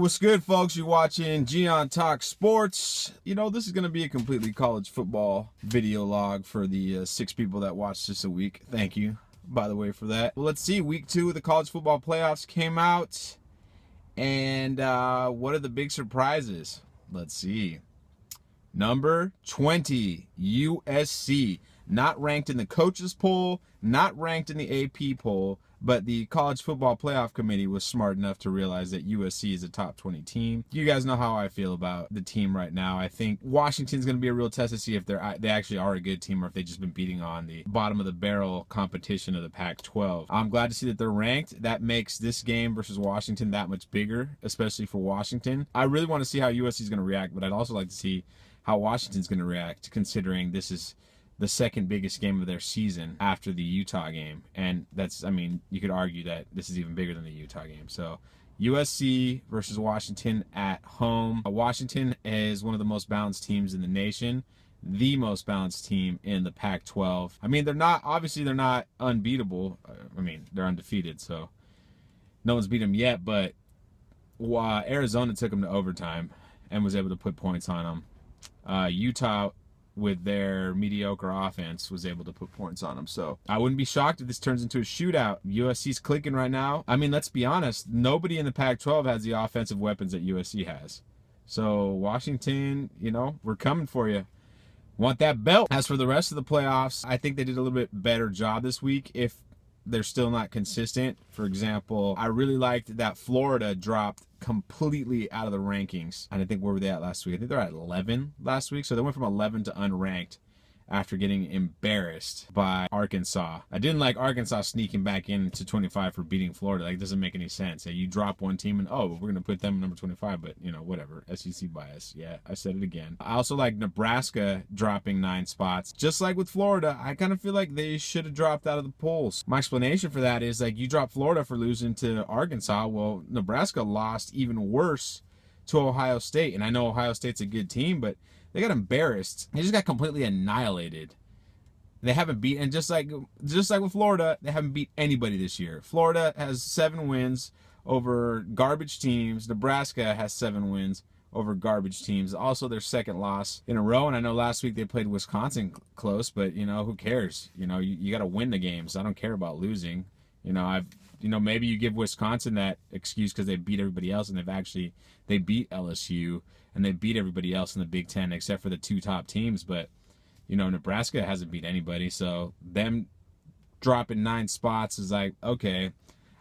What's good, folks? You're watching Gian Talk Sports. You know, this is going to be a completely college football video log for the 6 people that watched this a week. Thank you, by the way, for that. Well, let's see. Week 2 of the college football playoffs came out. And what are the big surprises? Let's see. Number 20, USC. Not ranked in the coaches poll, not ranked in the AP poll, but the College Football Playoff Committee was smart enough to realize that USC is a top 20 team. You guys know how I feel about the team right now. I think Washington's going to be a real test to see if they actually are a good team or if they've just been beating on the bottom of the barrel competition of the Pac-12. I'm glad to see that they're ranked. That makes this game versus Washington that much bigger, especially for Washington. I really want to see how USC is going to react, but I'd also like to see how Washington's going to react, considering this is the second biggest game of their season after the Utah game. And that's, I mean, you could argue that this is even bigger than the Utah game. So USC versus Washington at home. Washington is one of the most balanced teams in the nation, the most balanced team in the Pac-12. I mean, they're not unbeatable. I mean, they're undefeated, so no one's beat them yet, but Arizona took them to overtime and was able to put points on them. Utah, with their mediocre offense, was able to put points on them. So I wouldn't be shocked if this turns into a shootout. USC's clicking right now. I mean, let's be honest. Nobody in the Pac-12 has the offensive weapons that USC has. So Washington, you know, we're coming for you. Want that belt. As for the rest of the playoffs, I think they did a little bit better job this week if they're still not consistent. For example, I really liked that Florida dropped completely out of the rankings. And I think, where were they at last week? I think they're at 11 last week. So they went from 11 to unranked after getting embarrassed by Arkansas. I didn't like Arkansas sneaking back into 25 for beating Florida. Like, it doesn't make any sense. You drop one team and, oh, we're going to put them number 25, but, you know, whatever. SEC bias. Yeah, I said it again. I also like Nebraska dropping 9 spots. Just like with Florida, I kind of feel like they should have dropped out of the polls. My explanation for that is, like, you drop Florida for losing to Arkansas. Well, Nebraska lost even worse to Ohio State. And I know Ohio State's a good team, but they got embarrassed. They just got completely annihilated. They haven't beat, and just like with Florida, they haven't beat anybody this year. Florida has 7 wins over garbage teams. Nebraska has 7 wins over garbage teams. Also, their second loss in a row. And I know last week they played Wisconsin close, but, you know, who cares? You know, you got to win the games. I don't care about losing. You know, maybe you give Wisconsin that excuse because they beat everybody else, and they beat LSU and they beat everybody else in the Big Ten except for the 2 top teams. But, you know, Nebraska hasn't beat anybody, so them dropping 9 spots is like, okay,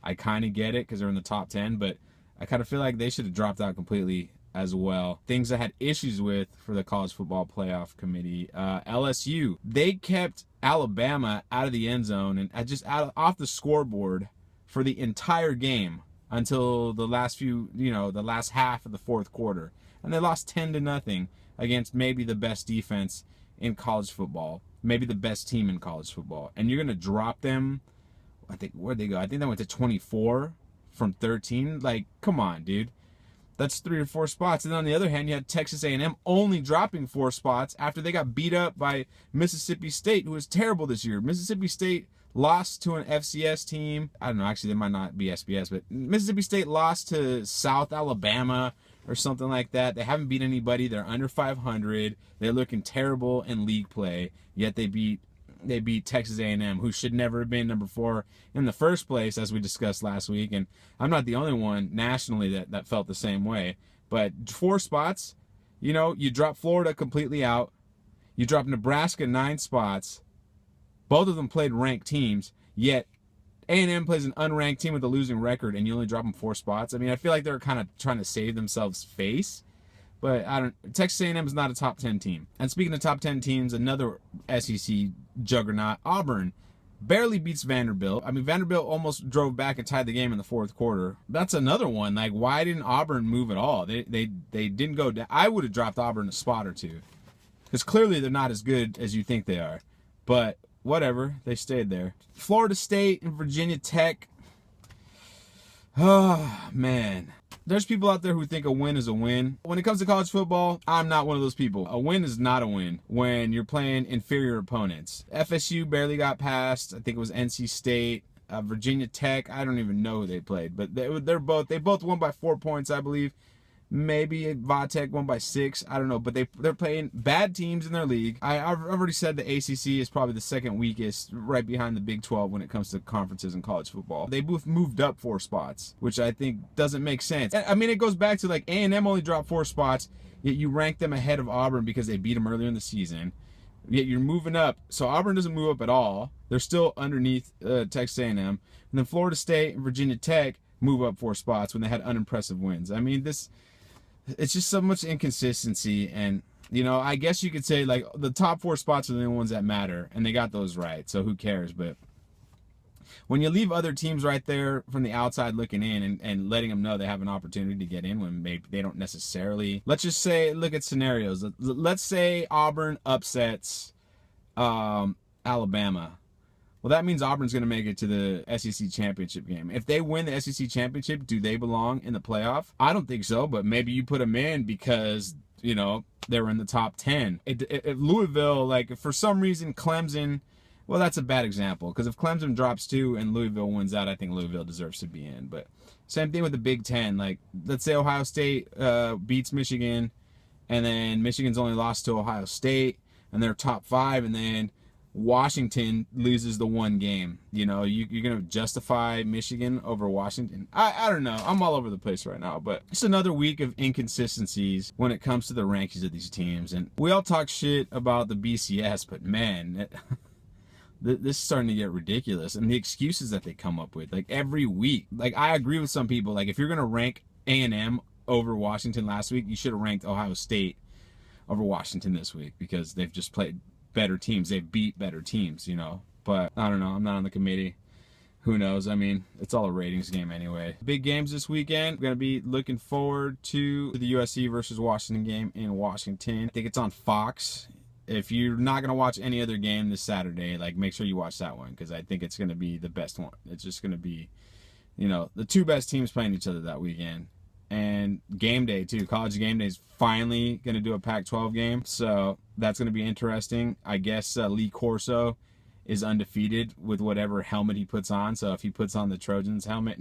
I kind of get it because they're in the top 10, but I kind of feel like they should have dropped out completely as well. Things I had issues with for the College Football Playoff Committee. LSU, they kept Alabama out of the end zone and just off the scoreboard for the entire game until the last the last half of the fourth quarter. And they lost 10-0 against maybe the best defense in college football, maybe the best team in college football. And you're going to drop them, I think, where'd they go? I think they went to 24 from 13. Like, come on, dude. That's 3 or 4 spots. And on the other hand, you had Texas A&M only dropping 4 spots after they got beat up by Mississippi State, who was terrible this year. Mississippi State lost to an FCS team. I don't know, actually, they might not be SBS, but Mississippi State lost to South Alabama or something like that. They haven't beat anybody. They're under 500. They're looking terrible in league play, yet they beat Texas A&M, who should never have been number 4 in the first place, as we discussed last week. And I'm not the only one nationally that felt the same way. But 4 spots, you know, you drop Florida completely out. You drop Nebraska 9 spots. Both of them played ranked teams, yet A&M plays an unranked team with a losing record, and you only drop them 4 spots. I mean, I feel like they're kind of trying to save themselves face. But Texas A&M is not a top 10 team. And speaking of top 10 teams, another SEC juggernaut, Auburn, barely beats Vanderbilt. I mean, Vanderbilt almost drove back and tied the game in the fourth quarter. That's another one. Like, why didn't Auburn move at all? They didn't go down. I would have dropped Auburn a spot or 2. Because clearly they're not as good as you think they are. But whatever, they stayed there. Florida State and Virginia Tech. Oh, man. There's people out there who think a win is a win. When it comes to college football, I'm not one of those people. A win is not a win when you're playing inferior opponents. FSU barely got past. I think it was NC State. Virginia Tech, I don't even know who they played, but they both won by 4 points, I believe. Maybe Vatech won by 6. I don't know, but they're playing bad teams in their league. I've already said the ACC is probably the second weakest, right behind the Big 12 when it comes to conferences in college football. They both moved up 4 spots, which I think doesn't make sense. I mean, it goes back to like A&M only dropped 4 spots, yet you rank them ahead of Auburn because they beat them earlier in the season. Yet you're moving up, so Auburn doesn't move up at all. They're still underneath Texas A&M. And then Florida State and Virginia Tech move up 4 spots when they had unimpressive wins. I mean, it's just so much inconsistency, and you know, I guess you could say like the top 4 spots are the only ones that matter, and they got those right, so who cares? But when you leave other teams right there from the outside looking in and letting them know they have an opportunity to get in when maybe they don't necessarily, let's just say, look at scenarios. Let's say Auburn upsets Alabama. Well, that means Auburn's going to make it to the SEC championship game. If they win the SEC championship, do they belong in the playoff? I don't think so, but maybe you put them in because, you know, they were in the top 10. If Louisville, like, if for some reason Clemson, well, that's a bad example, because if Clemson drops 2 and Louisville wins out, I think Louisville deserves to be in. But same thing with the Big Ten. Like, let's say Ohio State beats Michigan, and then Michigan's only lost to Ohio State, and they're top 5, and then Washington loses the 1 game. You know, you're going to justify Michigan over Washington? I don't know. I'm all over the place right now, but it's another week of inconsistencies when it comes to the rankings of these teams. And we all talk shit about the BCS, but man, this is starting to get ridiculous. And the excuses that they come up with, like every week. Like, I agree with some people. Like, if you're going to rank A&M over Washington last week, you should have ranked Ohio State over Washington this week, because they've just played better teams. They beat better teams, you know. But I don't know. I'm not on the committee. Who knows? I mean, it's all a ratings game anyway. Big games this weekend. We're going to be looking forward to the USC versus Washington game in Washington. I think it's on Fox. If you're not going to watch any other game this Saturday, like, make sure you watch that one, because I think it's going to be the best one. It's just going to be, you know, the 2 best teams playing each other that weekend. And game day too. College game day is finally going to do a Pac-12 game, so that's going to be interesting. I guess Lee Corso is undefeated with whatever helmet he puts on. So if he puts on the Trojans helmet,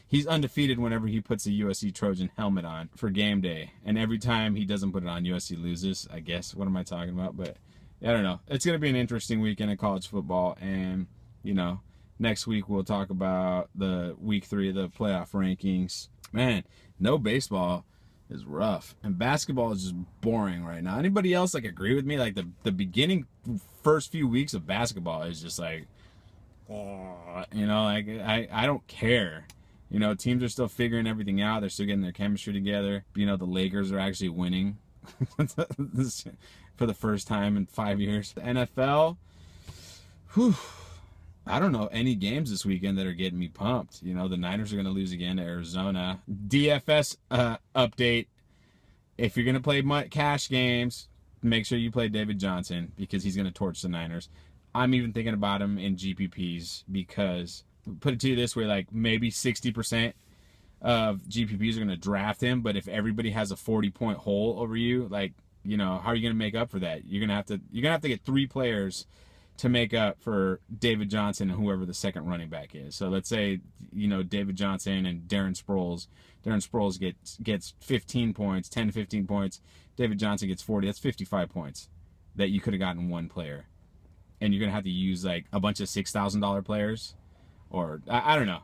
he's undefeated whenever he puts a USC Trojan helmet on for game day. And every time he doesn't put it on, USC loses. I guess. What am I talking about? But I don't know. It's going to be an interesting weekend in college football, and you know, next week we'll talk about the week 3 of the playoff rankings. Man, no baseball is rough, and basketball is just boring right now. Anybody else like agree with me? Like the beginning first few weeks of basketball is just like, you know, like I don't care. You know, teams are still figuring everything out. They're still getting their chemistry together. You know, the Lakers are actually winning for the first time in 5 years. The NFL, whew. I don't know any games this weekend that are getting me pumped. You know, the Niners are going to lose again to Arizona. DFS update. If you're going to play cash games, make sure you play David Johnson, because he's going to torch the Niners. I'm even thinking about him in GPPs, because, put it to you this way, like maybe 60% of GPPs are going to draft him, but if everybody has a 40-point hole over you, like, you know, how are you going to make up for that? You're going to have to get 3 players to make up for David Johnson and whoever the second running back is. So let's say, you know, David Johnson and Darren Sproles. Darren Sproles gets 15 points, 10 to 15 points. David Johnson gets 40. That's 55 points that you could have gotten one player. And you're going to have to use like a bunch of $6,000 players. Or, I don't know.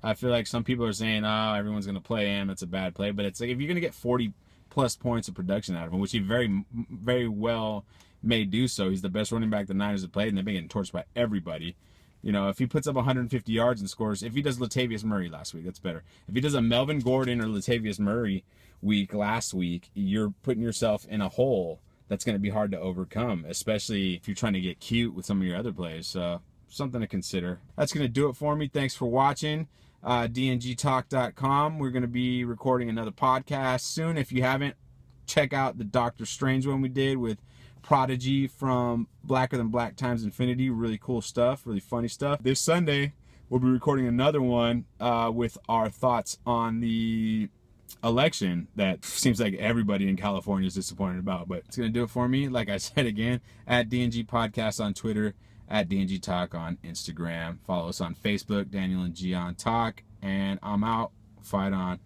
I feel like some people are saying, oh, everyone's going to play him. It's a bad play. But it's like, if you're going to get 40 plus points of production out of him, which he very, very well may do so. He's the best running back the Niners have played, and they've been getting torched by everybody. You know, if he puts up 150 yards and scores, if he does Latavius Murray last week, that's better. If he does a Melvin Gordon or Latavius Murray week last week, you're putting yourself in a hole that's going to be hard to overcome, especially if you're trying to get cute with some of your other plays. So something to consider. That's going to do it for me. Thanks for watching. dngtalk.com. We're going to be recording another podcast soon. If you haven't, check out the Doctor Strange one we did with Prodigy from Blacker Than Black Times Infinity. Really cool stuff, really funny stuff. This Sunday, we'll be recording another one with our thoughts on the election that seems like everybody in California is disappointed about. But it's going to do it for me. Like I said again, at DNG Podcast on Twitter, at DNG Talk on Instagram. Follow us on Facebook, Daniel and Gian Talk. And I'm out. Fight on.